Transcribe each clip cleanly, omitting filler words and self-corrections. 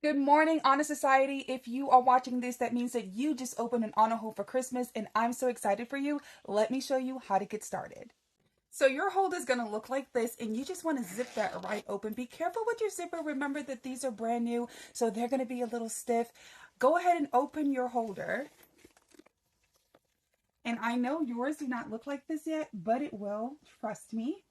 Good morning, Honor Society. If you are watching this, that means that you just opened an honor hole for Christmas, and I'm so excited for you. Let me show you how to get started. So your holder is going to look like this, and you just want to zip that right open. Be careful with your zipper. Remember that these are brand new, so they're going to be a little stiff. Go ahead and open your holder. And I know yours do not look like this yet, but it will. Trust me.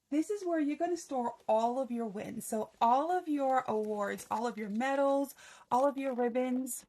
This is where you're going to store all of your wins. So all of your awards, all of your medals, all of your ribbons,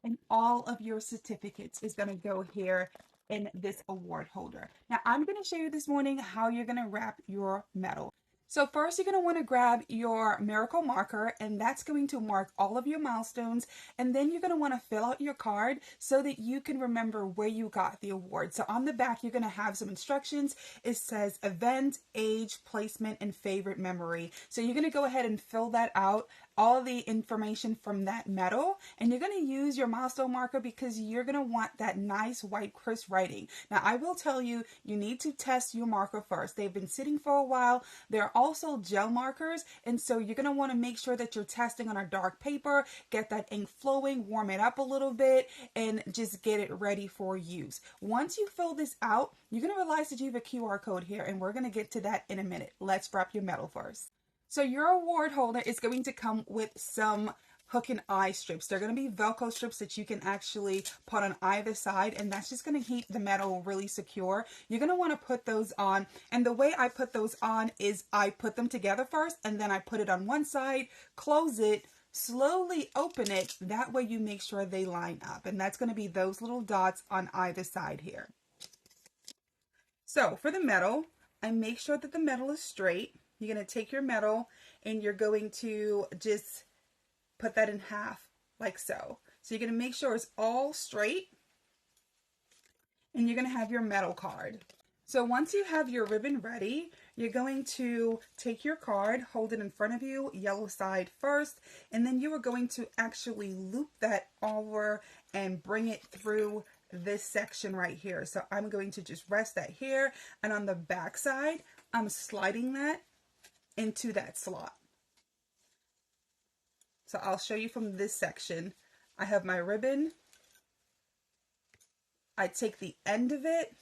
and all of your certificates is going to go here in this award holder. Now I'm going to show you this morning how you're going to wrap your medal. So first you're going to want to grab your miracle marker, and that's going to mark all of your milestones, and then you're going to want to fill out your card so that you can remember where you got the award. So on the back you're going to have some instructions. It says event, age, placement, and favorite memory. So you're going to go ahead and fill that out, all the information from that medal, and you're going to use your milestone marker because you're going to want that nice white crisp writing. Now I will tell you, you need to test your marker first. They've been sitting for a while. They're also gel markers, and so you're going to want to make sure that you're testing on a dark paper, get that ink flowing, warm it up a little bit, and just get it ready for use. Once you fill this out, you're going to realize that you have a QR code here, and we're going to get to that in a minute. Let's wrap your medal first. So your award holder is going to come with some hook and eye strips. They're going to be Velcro strips that you can actually put on either side, and that's just going to keep the medal really secure. You're going to want to put those on, and the way I put those on is I put them together first, and then I put it on one side, close it, slowly open it. That way you make sure they line up, and that's going to be those little dots on either side here. So for the medal, I make sure that the medal is straight. You're going to take your medal and you're going to just put that in half like so. So you're going to make sure it's all straight, and you're going to have your medal card. So once you have your ribbon ready, you're going to take your card, hold it in front of you, yellow side first, and then you are going to actually loop that over and bring it through this section right here. So I'm going to just rest that here, and on the back side, I'm sliding that into that slot. So I'll show you from this section. I have my ribbon. I take the end of it,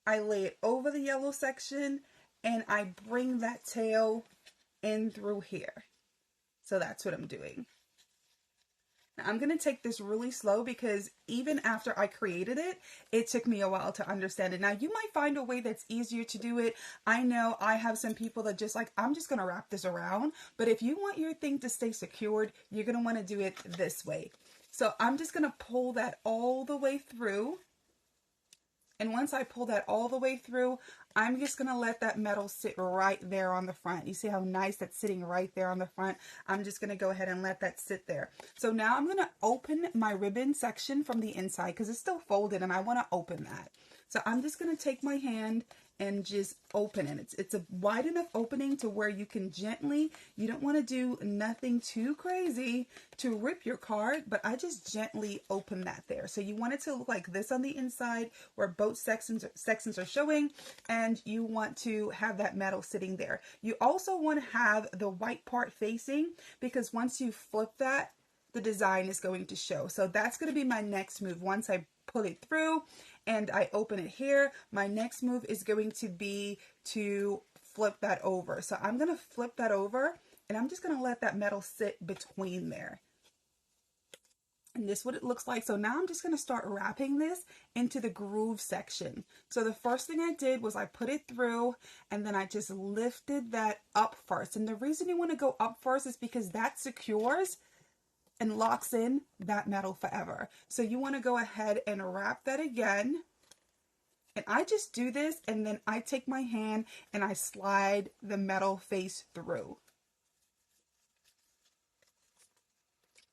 I lay it over the yellow section, and I bring that tail in through here. So that's what I'm doing. Now I'm going to take this really slow because even after I created it, it took me a while to understand it. Now you might find a way that's easier to do it. I know I have some people that just like, I'm just going to wrap this around. But if you want your thing to stay secured, you're going to want to do it this way. So I'm just going to pull that all the way through. And once I pull that all the way through, I'm just going to let that medal sit right there on the front. You see how nice that's sitting right there on the front? I'm just going to go ahead and let that sit there. So now I'm going to open my ribbon section from the inside because it's still folded and I want to open that. So I'm just going to take my hand and just open it. It's a wide enough opening to where you can gently, you don't want to do nothing too crazy to rip your card, but I just gently open that there. So you want it to look like this on the inside where both sections are showing, and you want to have that metal sitting there. You also want to have the white part facing because once you flip that, the design is going to show. So that's going to be my next move. Once I pull it through and I open it here, my next move is going to be to flip that over. So I'm going to flip that over, and I'm just going to let that metal sit between there. And this is what it looks like. So now I'm just going to start wrapping this into the groove section. So the first thing I did was I put it through, and then I just lifted that up first. And the reason you want to go up first is because that secures and locks in that metal forever. So you want to go ahead and wrap that again. And I just do this, and then I take my hand and I slide the metal face through.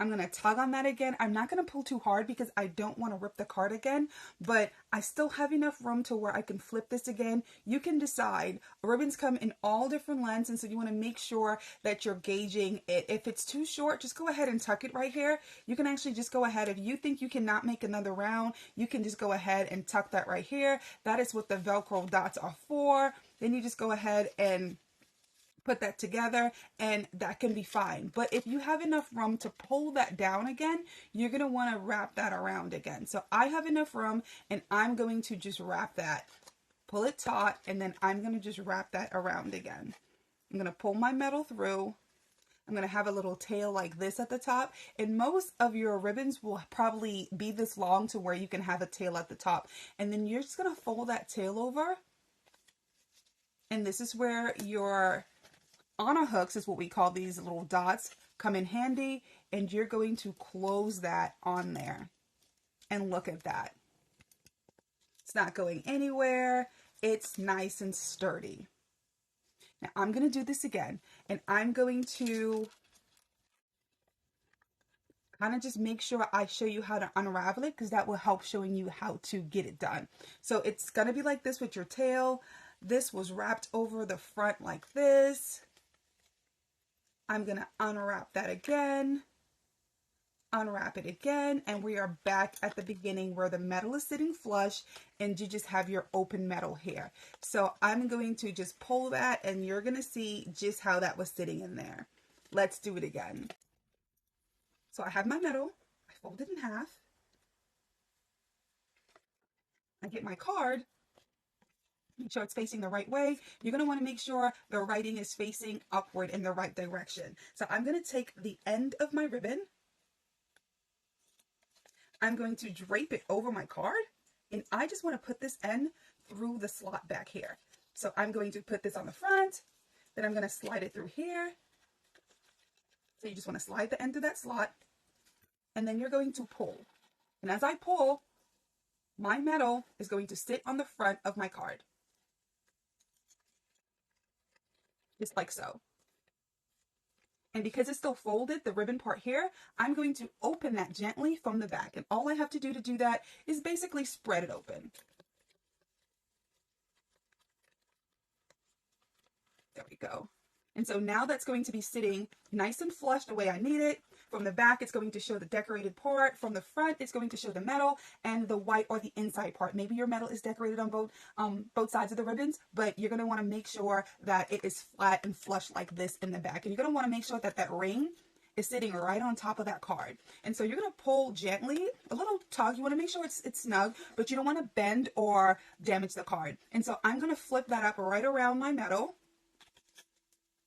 I'm going to tug on that again. I'm not going to pull too hard because I don't want to rip the card again, but I still have enough room to where I can flip this again. You can decide. Ribbons come in all different lengths, and so you want to make sure that you're gauging it. If it's too short, just go ahead and tuck it right here. You can actually just go ahead. If you think you cannot make another round, you can just go ahead and tuck that right here. That is what the Velcro dots are for. Then you just go ahead and put that together, and that can be fine. But if you have enough room to pull that down again, you're going to want to wrap that around again. So I have enough room, and I'm going to just wrap that, pull it taut, and then I'm going to just wrap that around again. I'm going to pull my metal through. I'm going to have a little tail like this at the top, and most of your ribbons will probably be this long to where you can have a tail at the top. And then you're just going to fold that tail over, and this is where your Honor hooks, is what we call these little dots, come in handy, and you're going to close that on there. And look at that. It's not going anywhere. It's nice and sturdy. Now I'm going to do this again, and I'm going to kind of just make sure I show you how to unravel it, because that will help showing you how to get it done. So it's going to be like this with your tail. This was wrapped over the front like this. I'm going to unwrap that again, unwrap it again, and we are back at the beginning where the metal is sitting flush and you just have your open metal here. So I'm going to just pull that, and you're going to see just how that was sitting in there. Let's do it again. So I have my metal, I fold it in half, I get my card, make sure it's facing the right way. You're going to want to make sure the writing is facing upward in the right direction. So I'm going to take the end of my ribbon, I'm going to drape it over my card, and I just want to put this end through the slot back here. So I'm going to put this on the front, then I'm going to slide it through here. So you just want to slide the end of that slot, and then you're going to pull. And as I pull, my metal is going to sit on the front of my card. Just like so. And because it's still folded, the ribbon part here, I'm going to open that gently from the back. And all I have to do that is basically spread it open. There we go. And so now that's going to be sitting nice and flush the way I need it. From the back, it's going to show the decorated part. From the front, it's going to show the metal and the white or the inside part. Maybe your metal is decorated on both sides of the ribbons, but you're going to want to make sure that it is flat and flush like this in the back. And you're going to want to make sure that that ring is sitting right on top of that card. And so you're going to pull gently, a little tug. You want to make sure it's snug, but you don't want to bend or damage the card. And so I'm going to flip that up right around my metal.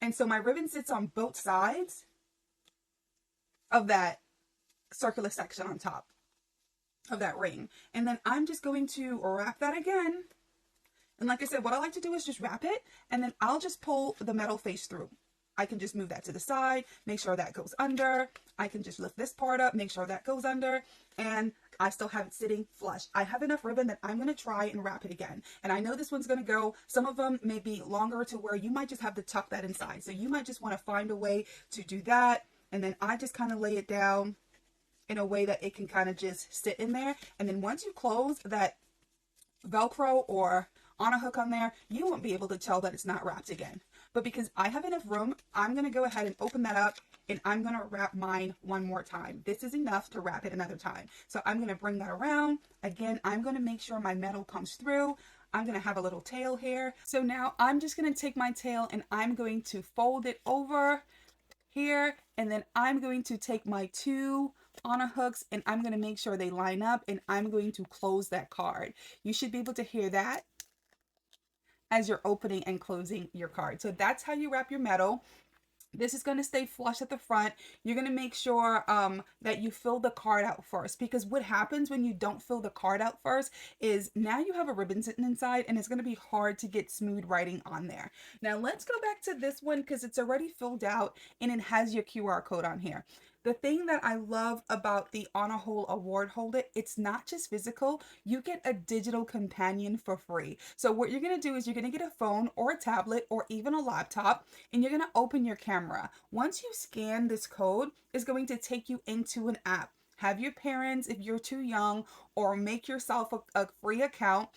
And so my ribbon sits on both sides of that circular section on top of that ring. And then I'm just going to wrap that again. And like I said, what I like to do is just wrap it, and then I'll just pull the metal face through. I can just move that to the side, make sure that goes under. I can just lift this part up, make sure that goes under, and I still have it sitting flush. I have enough ribbon that I'm going to try and wrap it again. And I know this one's going to go, some of them may be longer to where you might just have to tuck that inside. So you might just want to find a way to do that. And then I just kind of lay it down in a way that it can kind of just sit in there. And then once you close that Velcro or on a hook on there, you won't be able to tell that it's not wrapped again. But because I have enough room, I'm going to go ahead and open that up, and I'm going to wrap mine one more time. This is enough to wrap it another time. So I'm going to bring that around. Again, I'm going to make sure my metal comes through. I'm going to have a little tail here. So now I'm just going to take my tail and I'm going to fold it over here, and then I'm going to take my two honor hooks and I'm going to make sure they line up, and I'm going to close that card. You should be able to hear that as you're opening and closing your card. So that's how you wrap your metal. This is going to stay flush at the front. You're going to make sure that you fill the card out first, because what happens when you don't fill the card out first is now you have a ribbon sitting inside, and it's going to be hard to get smooth writing on there. Now let's go back to this one because it's already filled out and it has your QR code on here. The thing that I love about the Honor Hole award holder, it's not just physical, you get a digital companion for free. So what you're going to do is you're going to get a phone or a tablet or even a laptop, and you're going to open your camera. Once you scan this code, it's going to take you into an app. Have your parents, if you're too young, or make yourself a free account.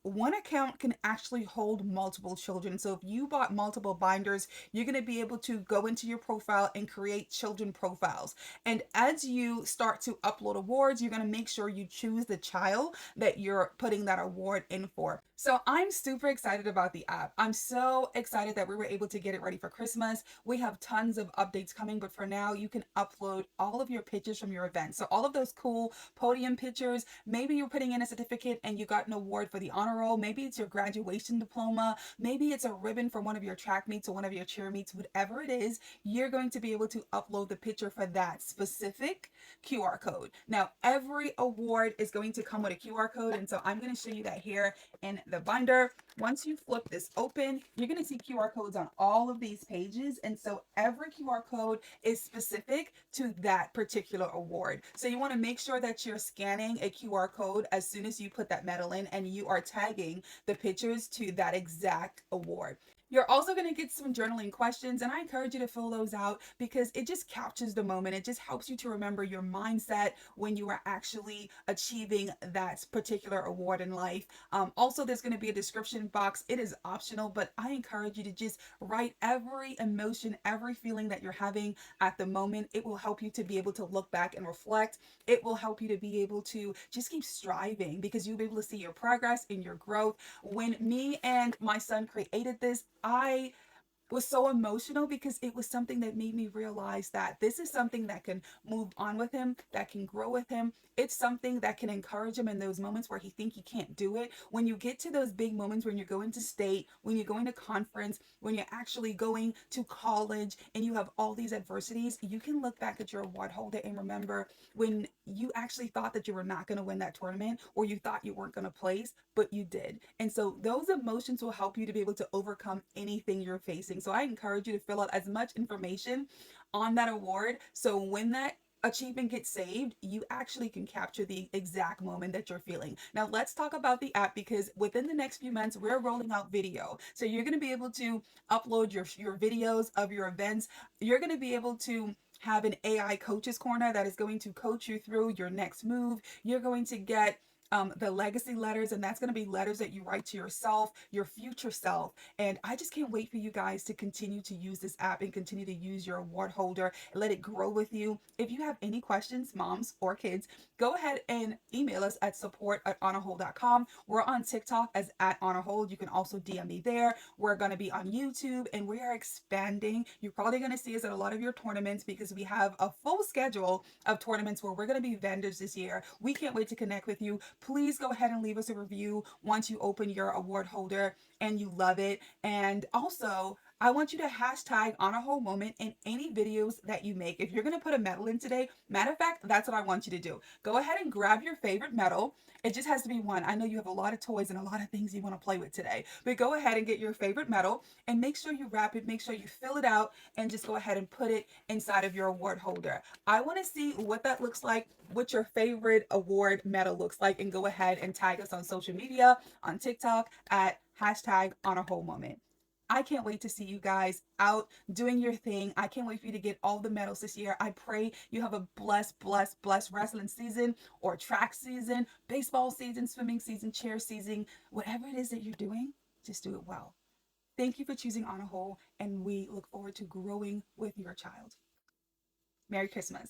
One account can actually hold multiple children. So if you bought multiple binders, you're going to be able to go into your profile and create children profiles. And as you start to upload awards, you're going to make sure you choose the child that you're putting that award in for. So I'm super excited about the app. I'm so excited that we were able to get it ready for Christmas. We have tons of updates coming, but for now, you can upload all of your pictures from your event. So all of those cool podium pictures, maybe you're putting in a certificate and you got an award for the honor roll. Maybe it's your graduation diploma. Maybe it's a ribbon from one of your track meets or one of your cheer meets, whatever it is, you're going to be able to upload the picture for that specific QR code. Now, every award is going to come with a QR code. And so I'm going to show you that here in the binder. Once you flip this open, you're going to see QR codes on all of these pages. And so every QR code is specific to that particular award. So you want to make sure that you're scanning a QR code as soon as you put that medal in, and you are tagging the pictures to that exact award. You're also going to get some journaling questions, and I encourage you to fill those out because it just captures the moment. It just helps you to remember your mindset when you are actually achieving that particular award in life. Also, there's going to be a description box. It is optional, but I encourage you to just write every emotion, every feeling that you're having at the moment. It will help you to be able to look back and reflect. It will help you to be able to just keep striving because you'll be able to see your progress and your growth. When me and my son created this, I was so emotional because it was something that made me realize that this is something that can move on with him, that can grow with him. It's something that can encourage him in those moments where he think he can't do it. When you get to those big moments when you're going to state, when you're going to conference, when you're actually going to college and you have all these adversities, you can look back at your award holder and remember when you actually thought that you were not going to win that tournament or you thought you weren't going to place, but you did. And so those emotions will help you to be able to overcome anything you're facing. So I encourage you to fill out as much information on that award. So when that achievement gets saved, you actually can capture the exact moment that you're feeling. Now let's talk about the app because within the next few months, we're rolling out video. So you're going to be able to upload your videos of your events. You're going to be able to have an AI coaches corner that is going to coach you through your next move. You're going to get the legacy letters, and that's going to be letters that you write to yourself, your future self. And I just can't wait for you guys to continue to use this app and continue to use your award holder and let it grow with you. If you have any questions, moms or kids, go ahead and email us at support@honorhold.com. We're on TikTok as @honorhold. You can also DM me there. We're going to be on YouTube and we are expanding. You're probably going to see us at a lot of your tournaments because we have a full schedule of tournaments where we're going to be vendors this year. We can't wait to connect with you. Please go ahead and leave us a review once you open your award holder and you love it. And also, I want you to hashtag honor hold moment in any videos that you make. If you're going to put a medal in today, matter of fact, that's what I want you to do. Go ahead and grab your favorite medal. It just has to be one. I know you have a lot of toys and a lot of things you want to play with today, but go ahead and get your favorite medal and make sure you wrap it, make sure you fill it out, and just go ahead and put it inside of your award holder. I want to see what that looks like, what your favorite award medal looks like, and go ahead and tag us on social media, on TikTok at hashtag honor hold moment. I can't wait to see you guys out doing your thing. I can't wait for you to get all the medals this year. I pray you have a blessed, blessed, blessed wrestling season or track season, baseball season, swimming season, cheer season, whatever it is that you're doing, just do it well. Thank you for choosing Honor Hold, and we look forward to growing with your child. Merry Christmas.